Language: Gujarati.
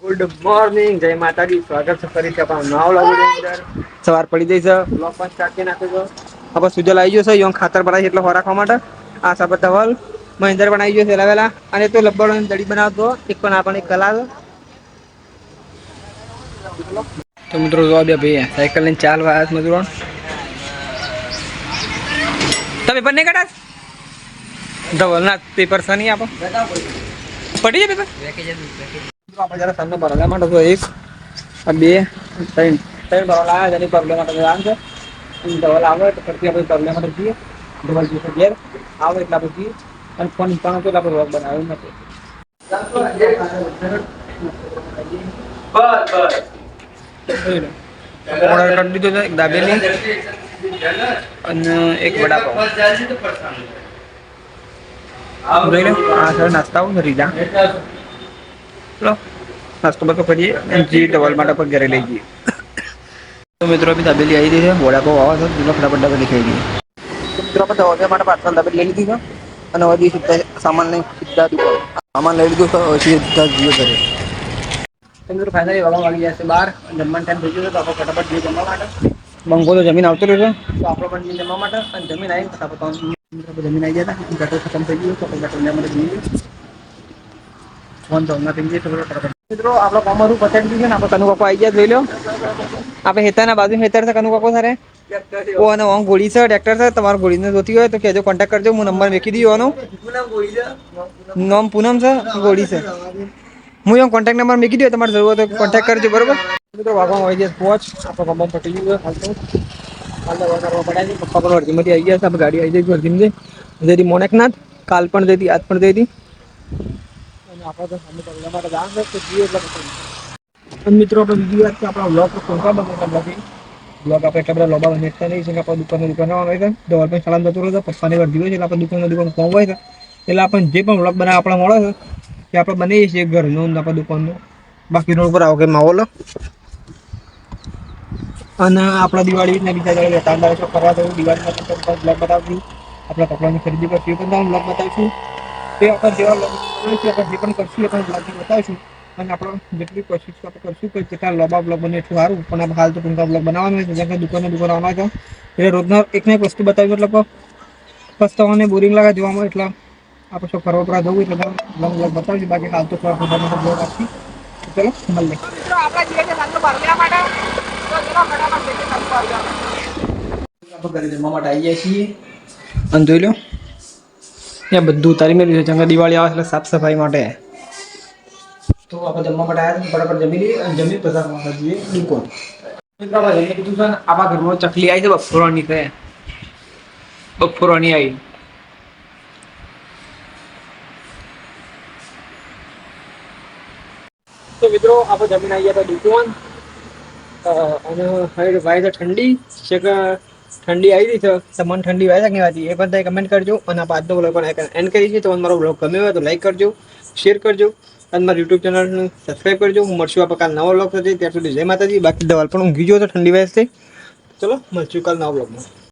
ગુડ મોર્નિંગ, જય માતાજી. સ્વાગત છે ફરી આપણા નવા વ્લોગની અંદર. સવાર પડી જઈ છે, વ્લોગ પણ સ્ટાર્ટ કરી નાખ્યો છે. આપણે સુજલ આવી ગયો છે, યો ખાતર ભરાય એટલે હો રાખવા માટે. આ સાબત ધવલ મહેન્દ્ર પણ આવી ગયો છે વેલા અને તો લબ્બડ દડી બનાવતો એક પણ આપણને કલા તો મિત્રો જોવા બે ભાઈ સાયકલ લઈને ચાલવા આવ્યા મજૂરો. તમે પેપર નહીં કાઢા? ધવલ ના પેપર છે નહીં આપો પડી જાય પેપર. આપણે જરા સામને ભરવા માટે તો એક બે ત્રણ ત્રણ ભરવા લાવ્યા જેની પ્રોબ્લેમ માટે આમ છે. ધવલ આવે તો ફરતી આપણે પ્રોબ્લેમ માટે જઈએ. ધવલ જઈએ ઘેર આવે એટલે આપણે જઈએ અને ફોન પણ હતો એટલે આપણે વ્લોગ બનાવ્યો નથી. ઓર્ડર કરી દીધો છે એક દાબેલી અને એક વડાપાવ. જોઈ લો આ સર નાસ્તા રીજા ચલો નાસ્તો બધો કરીએ અને જે ડબલ માટે પણ ઘરે લઈ જઈએ. તો મિત્રો અભી દાબેલી આવી રહી છે, વડાપાવ આવા છે, દૂધો ફટાફટ દાબેલી ખાઈ ગઈ. મિત્રો આપણે દવા માટે પાર્સલ દાબેલી લઈ લીધી છે અને હજી સીધા સામાન લઈને સીધા દુકાન સામાન લઈ લીધું તો સીધા જીઓ કરે. મિત્રો ફાઇનલી વાગવા વાગી ગયા છે 12 જમવાનો ટાઈમ થઈ ગયો છે તો આપણે ફટાફટ જઈએ જમવા માટે. બંગો તો જમીન આવતો રહ્યો છે તો આપણે પણ જઈએ જમવા માટે અને જમીન આવીને ફટાફટ જમીન આવી ગયા હતા ગટર ખતમ થઈ ગયું તો આપણે ગટર લેવા માટે જઈએ. ફોન તો હમણાં થઈ ગઈ મિત્રો આપણો કોમરું પતાવી દીધું છે ને આપણે કનુ કાકો આવી ગયા જોઈ લો. આપણે હેતાના બાજુ હેતર છે કનુ કાકો સારે ઓ અને ઓમ ગોળી છે ટ્રેક્ટર છે. તમારે ગોળીને જોતી હોય તો કહેજો, કોન્ટેક્ટ કરજો. હું નંબર મેકી દીધો નામ પૂનમ છે ગોળી છે. હું એમ કોન્ટેક્ટ નંબર મૂકી દઉં, તમારે જરૂર હોય તો કોન્ટેક્ટ કરજો બરોબર. મિત્રો વાગવામાં આવી જાય પહોંચ આપણો કમ્બાઉન્ડ પટી ગયું હાલ તો કરવા પડ્યા છે. પપ્પા પણ અરજીમાંથી આવી ગયા છે. આપણે ગાડી આવી જઈ અરજીમાં જઈ મોનેકનાથ કાલ પણ જઈ હતી આજ પણ જઈ હતી અને આપણે તો સામે કરવા માટે જવાનું છે જીઓ એટલે અને મિત્રો આપણે બીજી વાત કે આપણા વ્લોગ કોન્ટા બનતા બ્લોગ આપણે એટલા બધા લોબા બનતા નહીં છે કે આપણે દુકાન હોય છે. દવા પણ ચાલાન જતું રહે છે, પપ્પાની વર્દી હોય છે એટલે આપણે દુકાન કોમ હોય છે એટલે આપણે જે પણ વ્લોગ બનાવે આપણે મળે છે કે આપણે બનાવીએ છીએ ઘરનું આપણે દુકાનનું. બાકી રોડ પર આવો કે માહોલ અને આપણા દિવાળી બીજા જગ્યાએ ફરવા જવું દિવાળીમાં બ્લોગ બતાવશું. આપણા કપડાની ખરીદી કરશું એ પણ બ્લોગ બતાવીશું. તે આપણે જેવા બ્લોગ આપણે જે પણ કરશું એ પણ બ્લોગ બતાવીશું અને આપણે જેટલી કોશિશ આપણે કરશું કે જેટલા લોબા બ્લોગ બને એટલું સારું. પણ આપણે હાલ તો ટૂંકા બ્લોગ બનાવવાનું છે જેમ કે દુકાન આવવાના છે એટલે રોજના એક ને એક વસ્તુ બતાવ્યું એટલે પસ્તાવાને બોરિંગ લાગે જોવામાં એટલે આપણે શું ફરવા ફરવા જવું એટલે લોંગ બ્લોગ બતાવીશું. બાકી હાલ તો થોડા મોટા બ્લોગ આપશું. ચલો મળીએ. ઘરે જમવા માટે આવી જાય છીએ અને જોઈ લો ત્યાં બધું ઉતારી મેળવ્યું છે. જંગા દિવાળી આવે એટલે સાફ સફાઈ માટે તો આપણે જમવા માટે આવ્યા ફટાફટ જમી લઈએ અને જમી બધા માટે જઈએ દુકાન. જમી કીધું છે આપણા ઘરમાં ચકલી આવી છે બફોરાની છે બફોરાની આવી. તો મિત્રો આપણે જમીન આવી ગયા હતા દુકાન અને હવે ભાઈ તો ઠંડી છે કે ઠંડી આવી રહી છે. તમને ઠંડી વાય છે કે વાતી એ પણ કમેન્ટ કરજો અને આજનો બ્લોગ પણ એન્ડ કરી છે. તો મારો બ્લોગ ગમ્યો હોય તો લાઈક કરજો, શેર કરજો અને મારા યુટ્યુબ ચેનલને સબસ્ક્રાઈબ કરજો. હું મળશું આપણે કાલ નવો બ્લોગ થશે ત્યાં સુધી જય માતાજી. બાકી દવાલ પણ ઊંઘી ગયો તો ઠંડી વાય છે. ચલો મળશું કાલ નવા બ્લોગમાં.